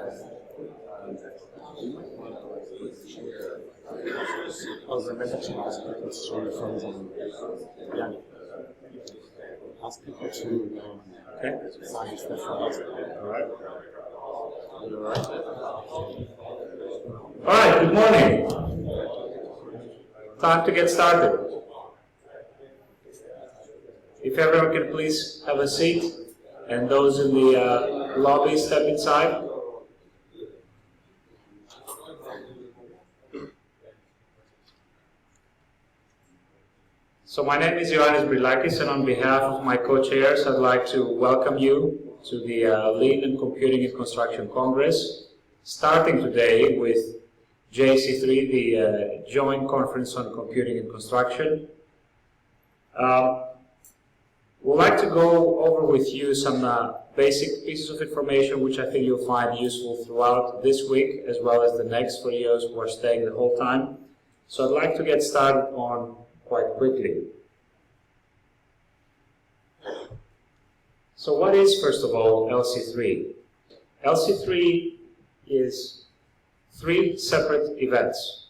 Ask people to sign stuff for us. All right. All right, good morning. Time to get started. If everyone can please have a seat, and those in the lobby step inside. So my name is Ioannis Brilakis, and on behalf of my co-chairs, I'd like to welcome you to the Lean and Computing in Construction Congress, starting today with JC3, the Joint Conference on Computing in Construction. We'd like to go over with you some basic pieces of information which I think you'll find useful throughout this week, as well as the next for those who are staying the whole time. So I'd like to get started on quite quickly. So what is, first of all, LC3? LC3 is 3 separate events.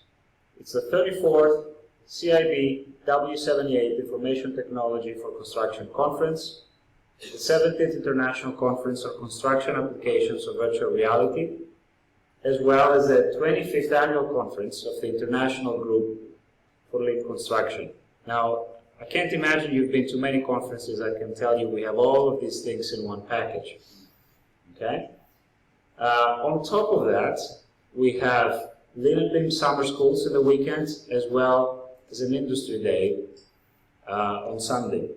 It's the 34th CIB W78 Information Technology for Construction Conference, the 17th International Conference on Construction Applications of Virtual Reality, as well as the 25th Annual Conference of the International Group for Lean Construction. Now, I can't imagine you've been to many conferences. I can tell you we have all of these things in one package. Okay? On top of that, we have Lean and BIM summer schools in the weekends, as well as an industry day on Sunday.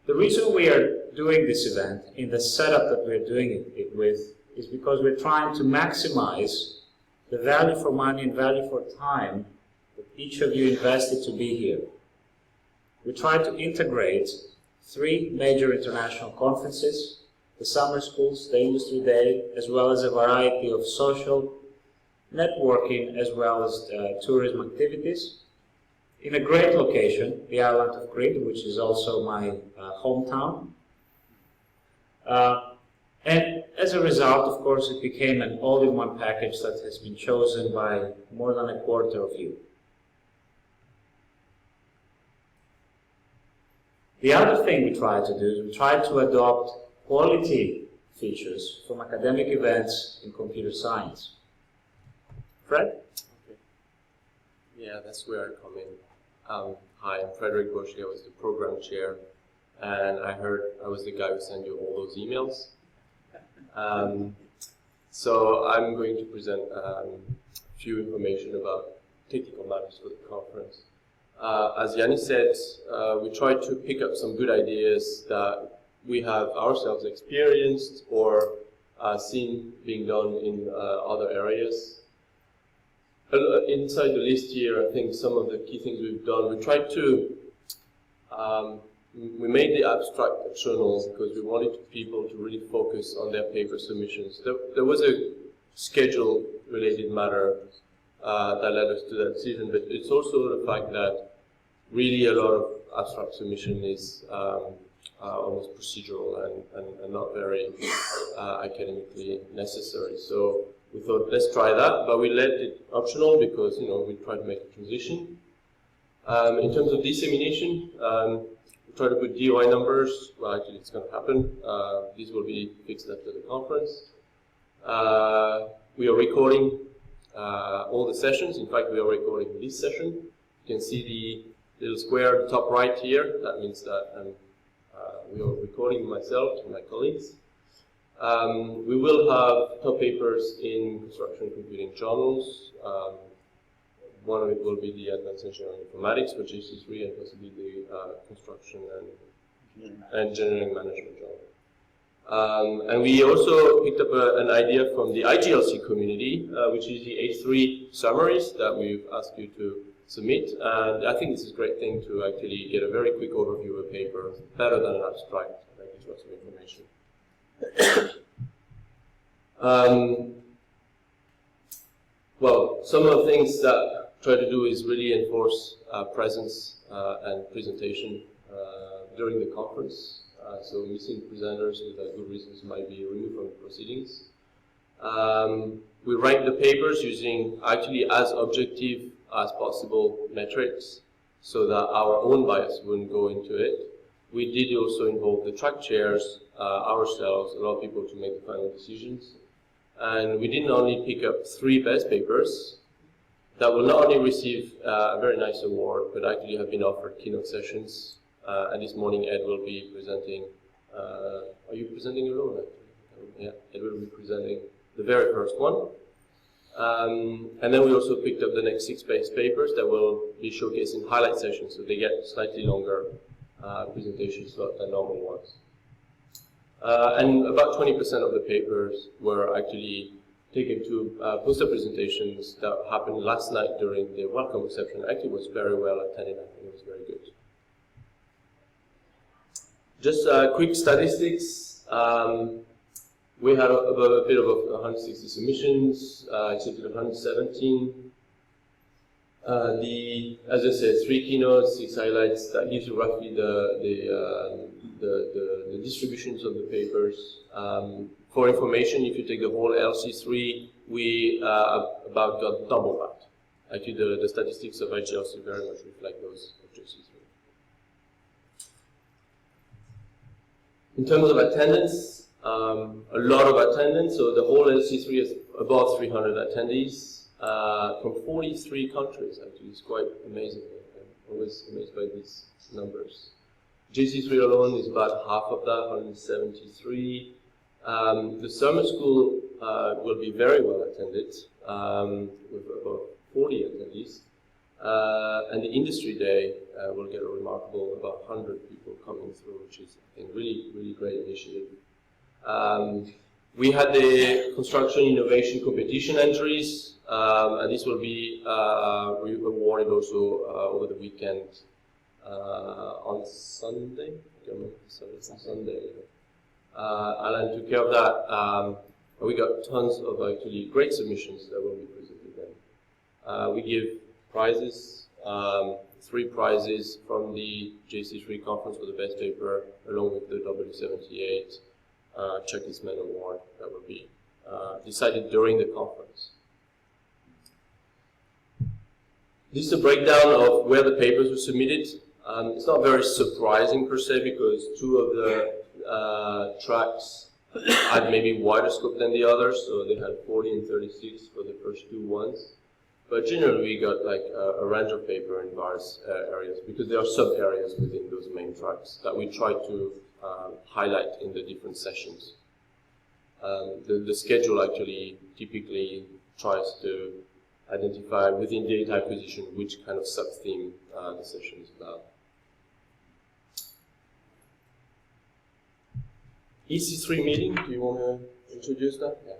The reason we are doing this event in the setup that we're doing it with is because we're trying to maximize the value for money and value for time that each of you invested to be here. We try to integrate 3 major international conferences, the summer schools, the industry day, as well as a variety of social, networking, as well as tourism activities, in a great location, the island of Crete, which is also my hometown. And as a result, of course, it became an all-in-one package that has been chosen by more than a quarter of you. The other thing we try to do is we try to adopt quality features from academic events in computer science. Fred? Okay. Yeah, that's where I come in. Hi, I'm Frederick Bush. I was the program chair, and I heard I was the guy who sent you all those emails. So I'm going to present a few information about technical matters for the conference. As Yannis said, we tried to pick up some good ideas that we have ourselves experienced or seen being done in other areas. Inside the list here, I think some of the key things we've done, we tried to we made the abstract optional because we wanted people to really focus on their paper submissions. There was a schedule-related matter that led us to that decision, but it's also the fact that really a lot of abstract submission is almost procedural and not very academically necessary. So we thought, let's try that, but we left it optional because, you know, we tried to make a transition. In terms of dissemination, try to put DOI numbers. Well, actually, it's going to happen. These will be fixed after the conference. We are recording all the sessions. In fact, we are recording this session. You can see the little square at the top right here. That means that we are recording myself and my colleagues. We will have top papers in construction computing journals. One of it will be the Advanced Engineering Informatics for JC3 and possibly the Construction and Engineering Management Journal. And we also picked up an idea from the IGLC community, which is the H3 summaries that we've asked you to submit. And I think this is a great thing to actually get a very quick overview of a paper, better than an abstract. That gives lots of information. Well, some of the things that try to do is really enforce presence and presentation during the conference. So missing presenters without good reasons might be removed from the proceedings. We rank the papers using actually as objective as possible metrics so that our own bias wouldn't go into it. We did also involve the track chairs, ourselves, a lot of people to make the final decisions. And we didn't only pick up 3 best papers that will not only receive a very nice award, but actually have been offered keynote sessions. And this morning Ed will be presenting, are you presenting alone? Yeah, Ed will be presenting the very first one. And then we also picked up the next 6 best papers that will be showcased in highlight sessions, so they get slightly longer presentation slot than normal ones. And about 20% of the papers were actually taken to poster presentations that happened last night during the welcome reception. Actually, was very well attended. I think it was very good. Just quick statistics. We had a bit of 160 submissions, accepted 117. As I said, 3 keynotes, 6 highlights. That gives you roughly the distributions of the papers. For information, if you take the whole LC3, we about got double that. Actually, the statistics of IGLC very much reflect those of JC3. In terms of attendance, a lot of attendance. So the whole LC3 has about 300 attendees from 43 countries. Actually, it's quite amazing. I'm always amazed by these numbers. JC3 alone is about half of that, 173. The summer school will be very well attended, with about 40 attendees. And the industry day will get a remarkable about 100 people coming through, which is, I think, really, really great initiative. We had the construction innovation competition entries, and this will be awarded also over the weekend on Sunday. I don't remember if it's on Sunday. Alan took care of that. We got tons of actually great submissions that will be presented then. We give prizes, 3 prizes from the JC3 conference for the best paper, along with the W78 Checklistman Award that will be decided during the conference. This is a breakdown of where the papers were submitted. It's not very surprising per se, because 2 of the tracks had maybe wider scope than the others, so they had 40 and 36 for the first 2 ones. But generally, we got like a range of paper in various areas, because there are sub-areas within those main tracks that we try to highlight in the different sessions. The schedule actually typically tries to identify within data acquisition which kind of sub-theme the session is about. EC3 meeting, do you want to introduce that? Yeah.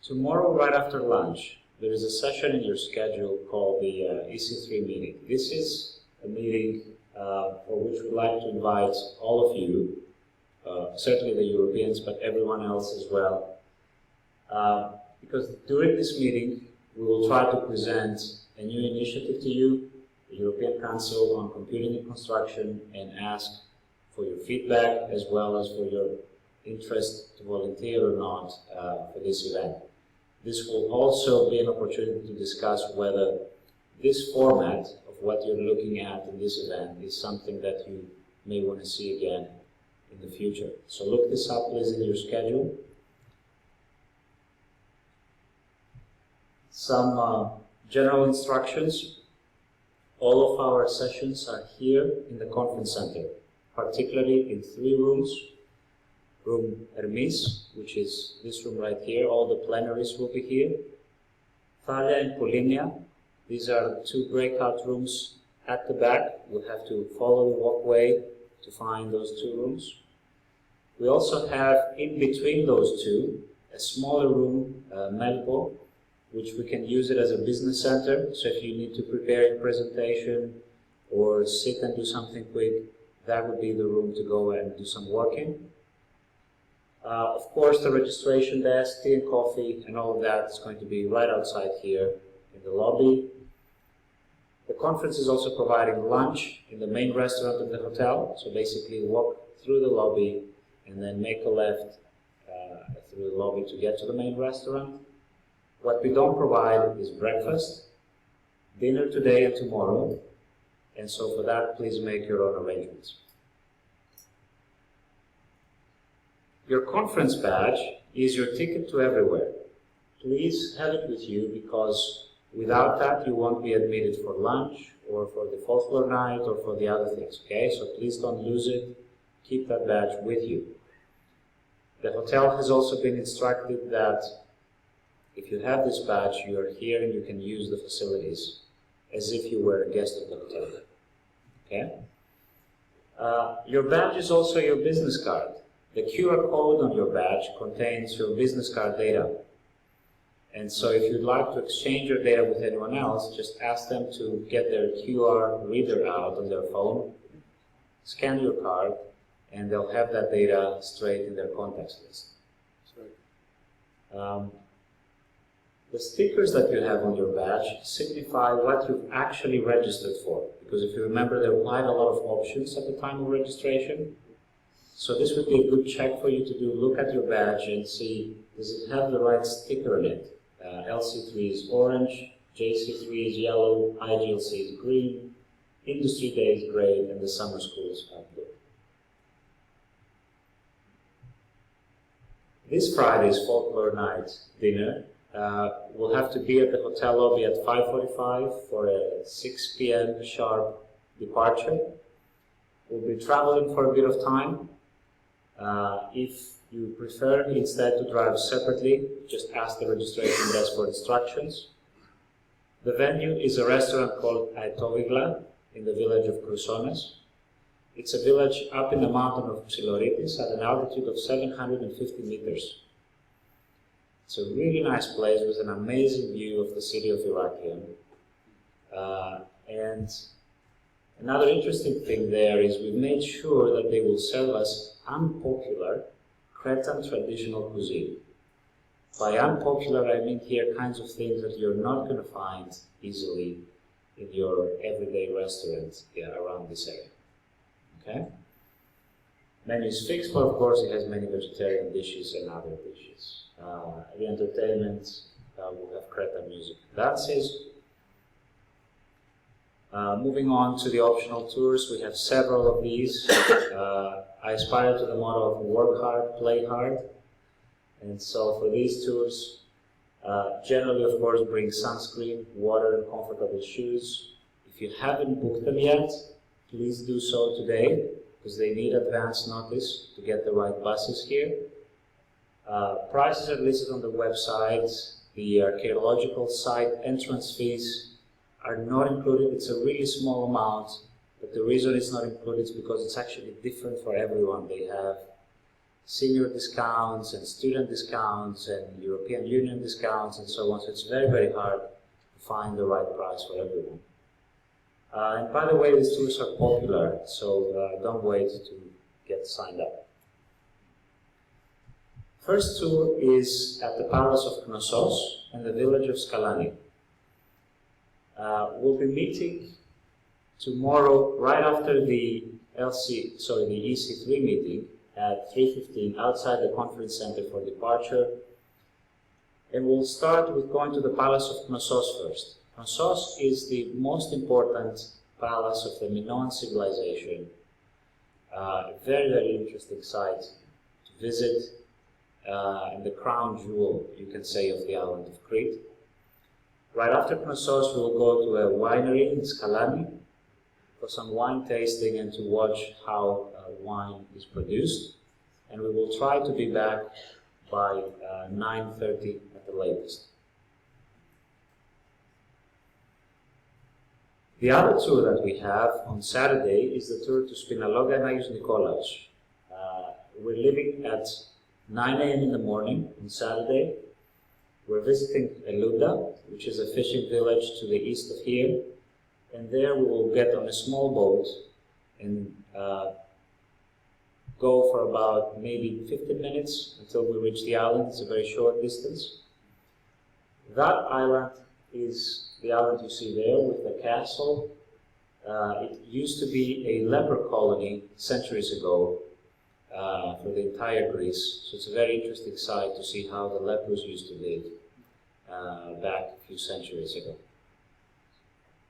Tomorrow, right after lunch, there is a session in your schedule called the EC3 meeting. This is a meeting for which we'd like to invite all of you, certainly the Europeans, but everyone else as well. Because during this meeting, we will try to present a new initiative to you, the European Council on Computing in Construction, and ask for your feedback as well as for your interest to volunteer or not for this event. This will also be an opportunity to discuss whether this format of what you're looking at in this event is something that you may want to see again in the future. So look this up, please, in your schedule. Some general instructions. All of our sessions are here in the conference center, particularly in 3 rooms. Room Hermes, which is this room right here. All the plenaries will be here. Thalia and Polinia, these are 2 breakout rooms at the back. You'll have to follow the walkway to find those 2 rooms. We also have, in between those 2, a smaller room, Melbo, which we can use it as a business center. So if you need to prepare a presentation or sit and do something quick, that would be the room to go and do some work in. Of course, the registration desk, tea and coffee, and all of that is going to be right outside here in the lobby. The conference is also providing lunch in the main restaurant of the hotel, so basically walk through the lobby and then make a left through the lobby to get to the main restaurant. What we don't provide is breakfast, dinner today and tomorrow, and so for that, please make your own arrangements. Your conference badge is your ticket to everywhere. Please have it with you, because without that, you won't be admitted for lunch or for the folklore night or for the other things, okay? So please don't lose it. Keep that badge with you. The hotel has also been instructed that if you have this badge, you are here and you can use the facilities as if you were a guest of the hotel, okay? Your badge is also your business card. The QR code on your badge contains your business card data. And so if you'd like to exchange your data with anyone else, just ask them to get their QR reader out on their phone, scan your card, and they'll have that data straight in their contacts list. The stickers that you have on your badge signify what you've actually registered for, because if you remember, there are quite a lot of options at the time of registration. So this would be a good check for you to do. Look at your badge and see, does it have the right sticker on it? LC3 is orange, JC3 is yellow, IGLC is green, Industry Day is gray, and the summer schools are blue. This Friday's Folklore Night dinner will have to be at the hotel lobby at 5:45 for a 6 p.m. sharp departure. We'll be traveling for a bit of time. If you prefer instead to drive separately, just ask the registration desk for instructions. The venue is a restaurant called Aitovigla in the village of Chrysones. It's a village up in the mountain of Psiloritis at an altitude of 750 meters. It's a really nice place with an amazing view of the city of Irakion. And another interesting thing there is we've made sure that they will serve us unpopular Cretan traditional cuisine. By unpopular, I mean here kinds of things that you're not going to find easily in your everyday restaurant around this area. Okay? Menu is fixed, but of course it has many vegetarian dishes and other dishes. The entertainment will have Cretan music and dances. Moving on to the optional tours, we have several of these. I aspire to the motto of work hard, play hard. And so for these tours, generally of course bring sunscreen, water and comfortable shoes. If you haven't booked them yet, please do so today, because they need advance notice to get the right buses here. Prices are listed on the website. The archaeological site entrance fees are not included. It's a really small amount, but the reason it's not included is because it's actually different for everyone. They have senior discounts and student discounts and European Union discounts and so on, so it's very, very hard to find the right price for everyone. And by the way, these tours are popular, so don't wait to get signed up. First tour is at the Palace of Knossos and the village of Skalani. We'll be meeting tomorrow right after the EC3 meeting at 3:15 outside the conference center for departure. And we'll start with going to the Palace of Knossos first. Knossos is the most important palace of the Minoan civilization. A very, very interesting site to visit, and the crown jewel, you can say, of the island of Crete. Right after Knossos, we will go to a winery in Skalani for some wine tasting and to watch how wine is produced. And we will try to be back by 9:30 at the latest. The other tour that we have on Saturday is the tour to Spinaloga and Agios Nikolaos. We're leaving at 9 a.m. in the morning on Saturday. We're visiting Eluda, which is a fishing village to the east of here, and there we will get on a small boat and go for about maybe 15 minutes until we reach the island. It's a very short distance. That island is the island you see there with the castle. It used to be a leper colony centuries ago for the entire Greece. So it's a very interesting site to see how the lepers used to live back a few centuries ago.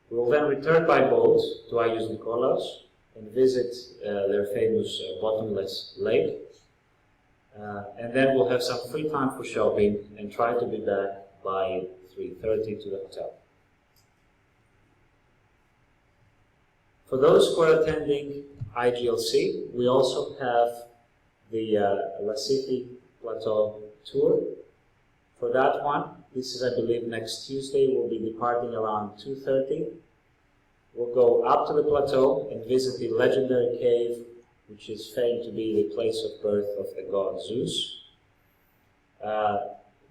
We will then return by boat to Agios Nikolaos and visit their famous bottomless lake. And then we'll have some free time for shopping and try to be back by 3:30 to the hotel. For those who are attending IGLC, we also have the Lassiti Plateau tour. For that one, this is, I believe, next Tuesday. We'll be departing around 2:30. We'll go up to the plateau and visit the legendary cave, which is famed to be the place of birth of the god Zeus.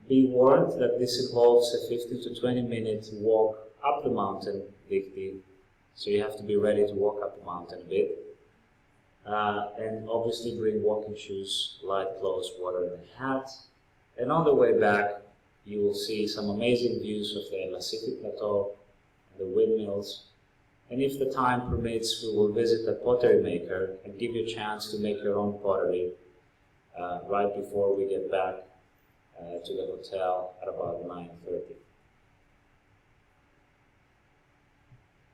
Be warned that this involves a 15 to 20 minute walk up the mountain, so you have to be ready to walk up the mountain a bit. And obviously bring walking shoes, light clothes, water, and a hat. And on the way back, you will see some amazing views of the Lassiti Plateau and the windmills. And if the time permits, we will visit a pottery maker and give you a chance to make your own pottery right before we get back to the hotel at about 9:30.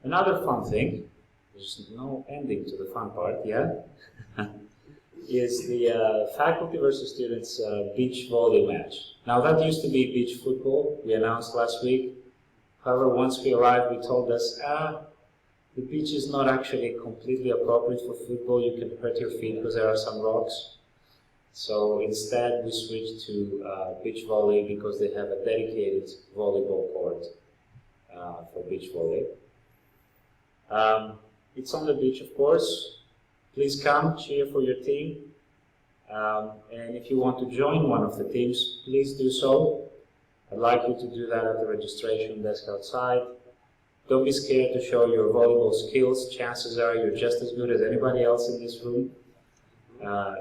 Another fun thing, there's no ending to the fun part yet, is the faculty versus students beach volley match. Now that used to be beach football, we announced last week. However, once we arrived, we told us, the beach is not actually completely appropriate for football. You can hurt your feet because there are some rocks. So instead, we switched to beach volley because they have a dedicated volleyball court for beach volley. It's on the beach, of course. Please come, cheer for your team. And if you want to join one of the teams, please do so. I'd like you to do that at the registration desk outside. Don't be scared to show your volleyball skills. Chances are you're just as good as anybody else in this room.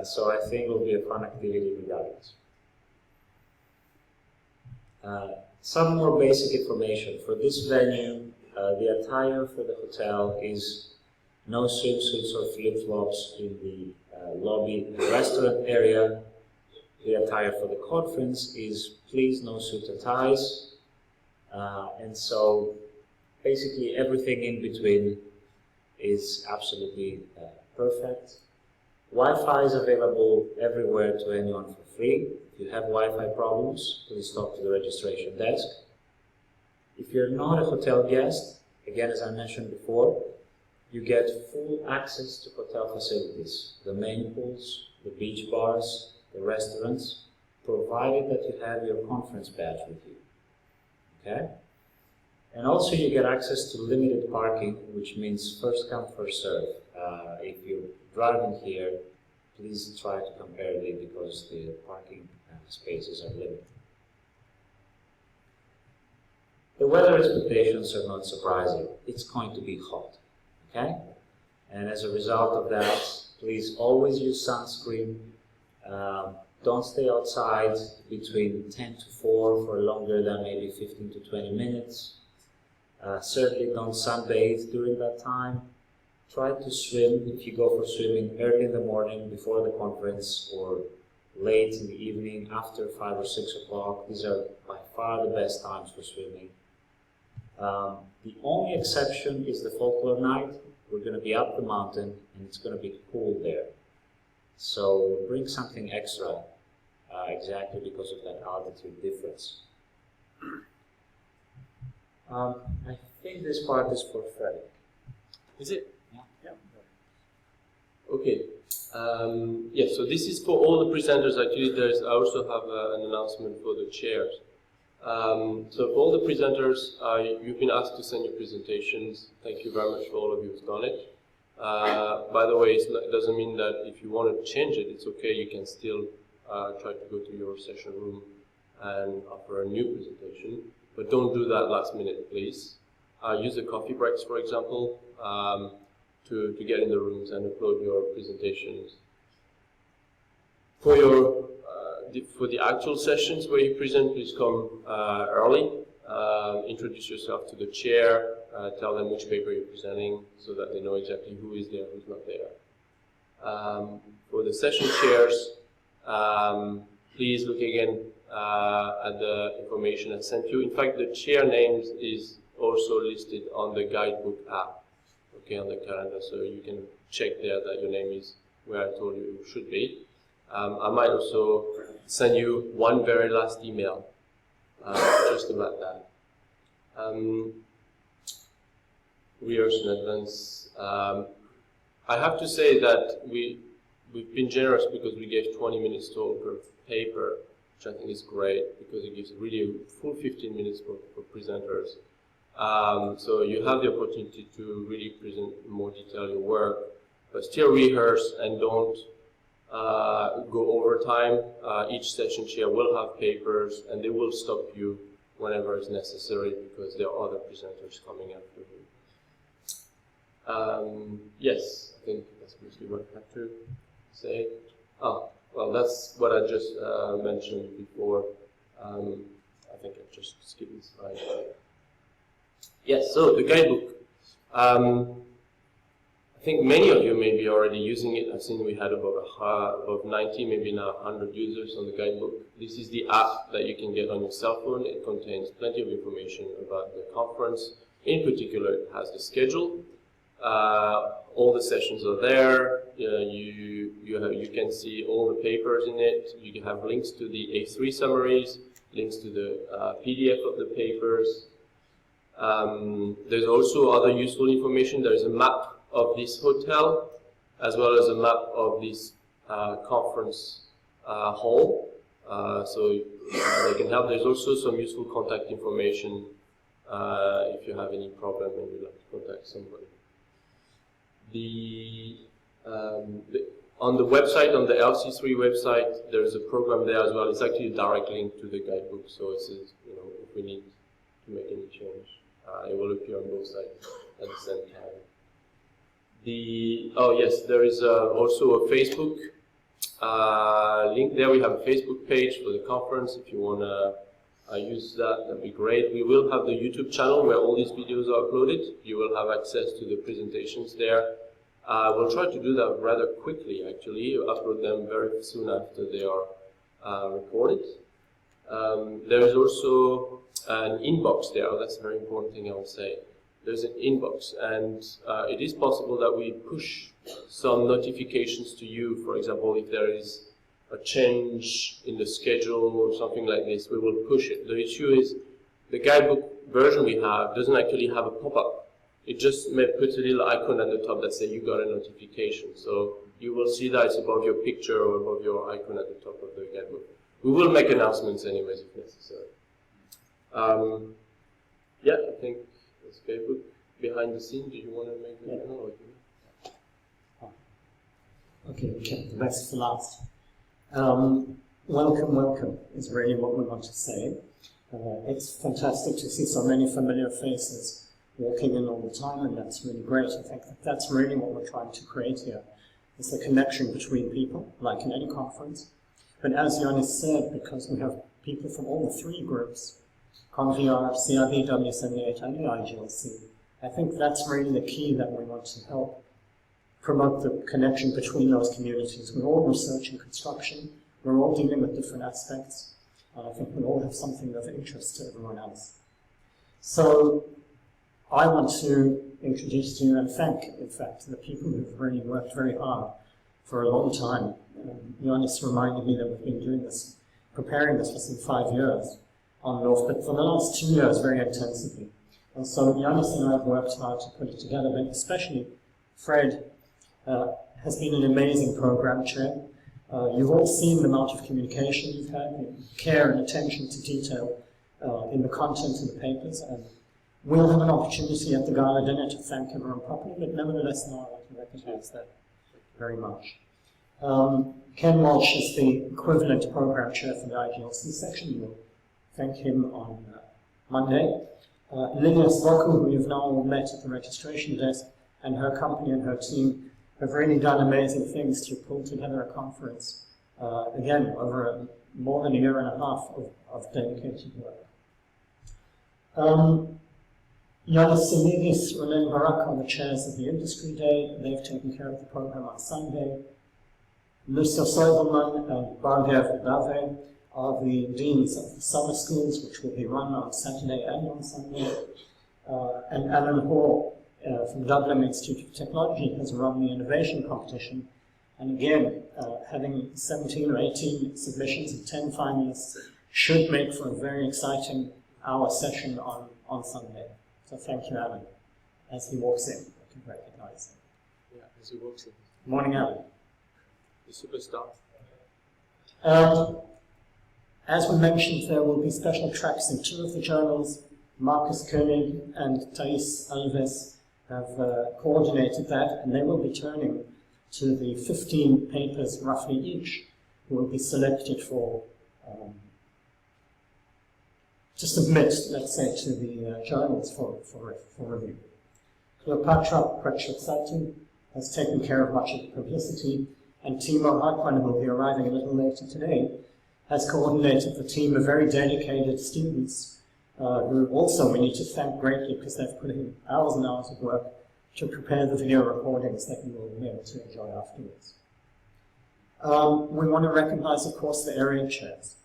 So I think it will be a fun activity regardless. Some more basic information. For this venue, the attire for the hotel is no swimsuits or flip-flops in the lobby and restaurant area. The attire for the conference is please no suit and ties. And so basically everything in between is absolutely perfect. Wi-Fi is available everywhere to anyone for free. If you have Wi-Fi problems, please talk to the registration desk. If you're not a hotel guest, again, as I mentioned before, you get full access to hotel facilities, the main pools, the beach bars, the restaurants, provided that you have your conference badge with you. Okay? And also you get access to limited parking, which means first come, first serve. If you're driving here, please try to come early because the parking spaces are limited. The weather expectations are not surprising. It's going to be hot, okay? And as a result of that, please always use sunscreen. Don't stay outside between 10 to 4 for longer than maybe 15 to 20 minutes. Certainly don't sunbathe during that time. Try to swim if you go for swimming early in the morning before the conference or late in the evening after 5 or 6 o'clock. These are by far the best times for swimming. The only exception is the folklore night. We're going to be up the mountain and it's going to be cool there. So bring something extra exactly because of that altitude difference. I think this part is for Freddy. Is it? Yeah. Okay. Yes, so this is for all the presenters. Actually, I also have an announcement for the chairs. So for all the presenters, you've been asked to send your presentations. Thank you very much for all of you who've done it. By the way, it doesn't mean that if you want to change it, it's okay. You can still try to go to your session room and offer a new presentation. But don't do that last minute, please. Use the coffee breaks, for example, to get in the rooms and upload your presentations. For the actual sessions where you present, please come early. introduce yourself to the chair, tell them which paper you're presenting so that they know exactly who is there, who's not there. For the session chairs, please look again at the information I sent you. In fact, the chair names is also listed on the guidebook app, okay, on the calendar, so you can check there that your name is where I told you it should be. I might also send you one very last email just about that. Rehearse in advance. I have to say that we've been generous because we gave 20 minutes total per paper, which I think is great because it gives really a full 15 minutes for presenters. So you have the opportunity to really present in more detail your work, but still rehearse and don't go over time. Each session chair will have papers and they will stop you whenever it's necessary because there are other presenters coming after you. Yes, I think that's mostly what I have to say. Oh, well, that's what I just mentioned before. I think I just skipped this slide. Yes, so the guidebook. I think many of you may be already using it. I've seen we had above 90, maybe now 100 users on the guidebook. This is the app that you can get on your cell phone. It contains plenty of information about the conference. In particular, it has the schedule. All the sessions are there. You can see all the papers in it. You can have links to the A3 summaries, links to the PDF of the papers. There's also other useful information. There is a map of this hotel, as well as a map of this conference hall. So they can help. There's also some useful contact information if you have any problem and you'd like to contact somebody. On the website, on the LC3 website, there's a program there as well. It's actually a direct link to the guidebook, so it says, if we need to make any change, it will appear on both sides at the same time. Oh yes, there is also a Facebook link there. We have a Facebook page for the conference. If you want to use that, that'd be great. We will have the YouTube channel where all these videos are uploaded. You will have access to the presentations there. We'll try to do that rather quickly, actually. Upload them very soon after they are recorded. There is also an inbox there. That's a very important thing I will say. There's an inbox, and it is possible that we push some notifications to you. For example, if there is a change in the schedule or something like this, we will push it. The issue is the guidebook version we have doesn't actually have a pop-up. It just puts a little icon at the top that says you got a notification. So you will see that it's above your picture or above your icon at the top of the guidebook. We will make announcements anyways if necessary. Yeah, I think that's Facebook. Behind the scenes, do you want to make the demo? Okay, we kept the best for last. Welcome is really what we want to say. It's fantastic to see so many familiar faces walking in all the time, and that's really great. I think that's really what we're trying to create here. It's a connection between people, like in any conference. But as Yannis said, because we have people from all the three groups, ConVR, CIB, W78, and the IGLC, I think that's really the key that we want to help promote the connection between those communities. We're all researching construction, we're all dealing with different aspects, and I think we all have something of interest to everyone else. So I want to introduce to you and thank, in fact, the people who've really worked very hard for a long time. Yannis reminded me that we've been doing this, preparing this for some 5 years on North, but for the last 2 years very intensively. And so Yannis and I have worked hard to put it together, but especially Fred has been an amazing program chair. You've all seen the amount of communication you've had, care and attention to detail in the content of the papers, and we'll have an opportunity at the gala dinner to thank everyone properly, but nevertheless now I'd like to recognize that very much. Ken Walsh is the equivalent program chair for the IGLC section. We'll thank him on Monday. Lilia Svoku, who you've now all met at the registration desk, and her company and her team have really done amazing things to pull together a conference, again, over more than a year and a half of dedicated work. Yanis Simidis, Ronen Barak are the chairs of the Industry Day. They've taken care of the program on Sunday. Lucio Soidelman and Bargev Dave are the deans of the summer schools, which will be run on Saturday and on Sunday. And Alan Hall from Dublin Institute of Technology has run the innovation competition. And again, having 17 or 18 submissions and 10 finalists should make for a very exciting hour session on Sunday. So thank you, Alan. As he walks in, I can recognize him. Yeah, as he walks in. Morning, Alan. The superstar. As we mentioned, there will be special tracks in 2 of the journals. Marcus Koenig and Thais Alves have coordinated that, and they will be turning to the 15 papers, roughly each, who will be selected for to submit, let's say, to the journals for review. Cleopatra Prechetsatu has taken care of much of the publicity, and Timo Hartmann, who will be arriving a little later today, has coordinated the team of very dedicated students who also we need to thank greatly because they've put in hours and hours of work to prepare the video recordings that you will be able to enjoy afterwards. We want to recognize, of course, the area chairs.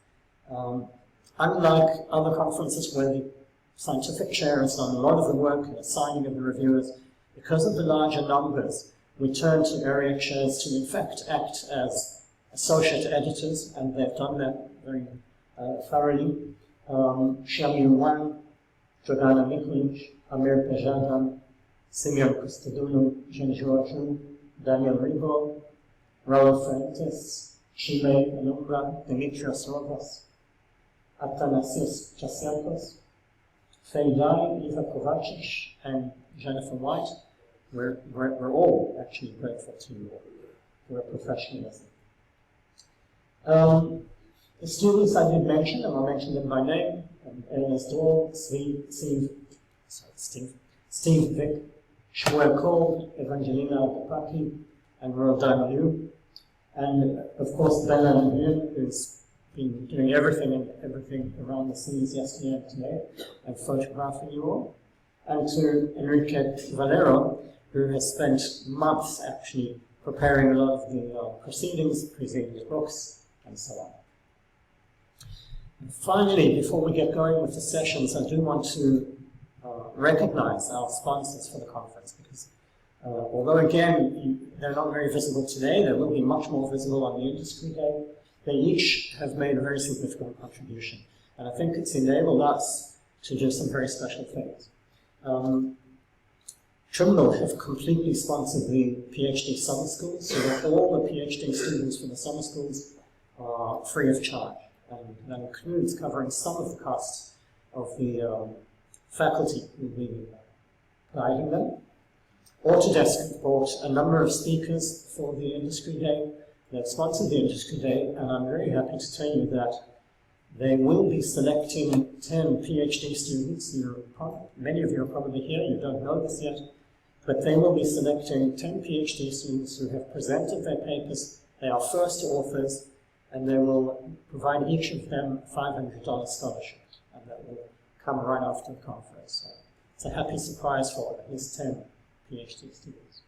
Unlike other conferences where the scientific chair has done a lot of the work and assigning of the reviewers, because of the larger numbers, we turn to area chairs to, in fact, act as associate editors, and they've done that very thoroughly. Xiaoyu Wang, Jordana Mikulic, Amir Pejadan, Simeon Kostadulu, Jean-Georges, Daniel Ribo, Raul Fuentes, Chile Alumbra, Dimitrios Rodas, Athanasios Chasiakos, Faye Dye, Eva Kovacic, and Jennifer White. We're all actually grateful to you for your professionalism. The students I did mention, and I'll mention them by name, Elias Dahl, Steve Vick, Shmuel Cole, Evangelina Papaki, and Rodan Liu. And of course, Bella Nguyen, who's been doing everything around the scenes yesterday and today, and photographing you all. And to Enrique Valero, who has spent months actually preparing a lot of the proceedings books, and so on. And finally, before we get going with the sessions, I do want to recognize our sponsors for the conference, because although again, they're not very visible today, they will be much more visible on the Industry Day. They each have made a very significant contribution, and I think it's enabled us to do some very special things. Trimble have completely sponsored the PhD summer schools, so that all the PhD students from the summer schools are free of charge. And that includes covering some of the costs of the faculty who will be guiding them. Autodesk brought a number of speakers for the Industry Day. They've sponsored the Industry Day, and I'm very happy to tell you that they will be selecting 10 PhD students. Many of you are probably here, you don't know this yet, but they will be selecting 10 PhD students who have presented their papers. They are first authors, and they will provide each of them a $500 scholarship, and that will come right after the conference. So it's a happy surprise for at least 10 PhD students.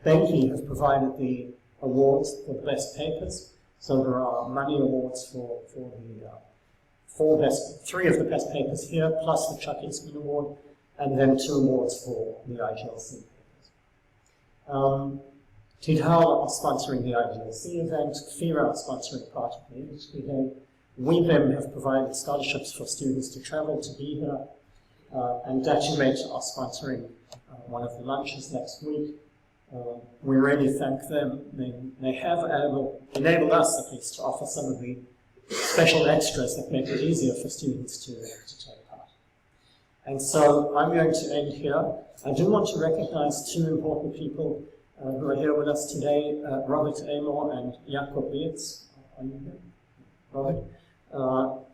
Bentley has provided the awards for the best papers, so there are money awards for the three of the best papers here, plus the Chuck Eastman Award, and then 2 awards for the IGLC papers. Tidhal are sponsoring the IGLC event, FIRA are sponsoring part of the Industry Day. WeBIM have provided scholarships for students to travel to be here, and Datumate are sponsoring one of the lunches next week. We really thank them. They have enabled us, at least, to offer some of the special extras that make it easier for students to take part. And so I'm going to end here. I do want to recognize 2 important people who are here with us today, Robert Amor and Jakob Beetz. Are you here? Robert?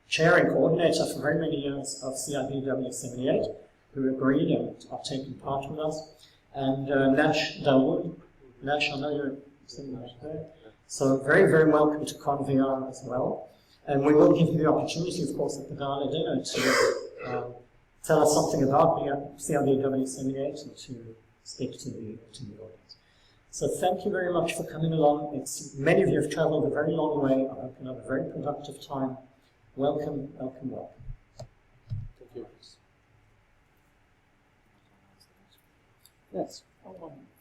Chair and coordinator for very many years of CIBW 78, who agreed and are taking part with us. And Nash Dawood. Nash, I know you're sitting right there. So very, very welcome to ConVR as well. And we will give you the opportunity, of course, at the gala dinner to tell us something about CRB W78 and to speak to the audience. So thank you very much for coming along. Many of you have traveled a very long way. I hope you have a very productive time. Welcome, welcome, welcome. Thank you. Yes. Hold on.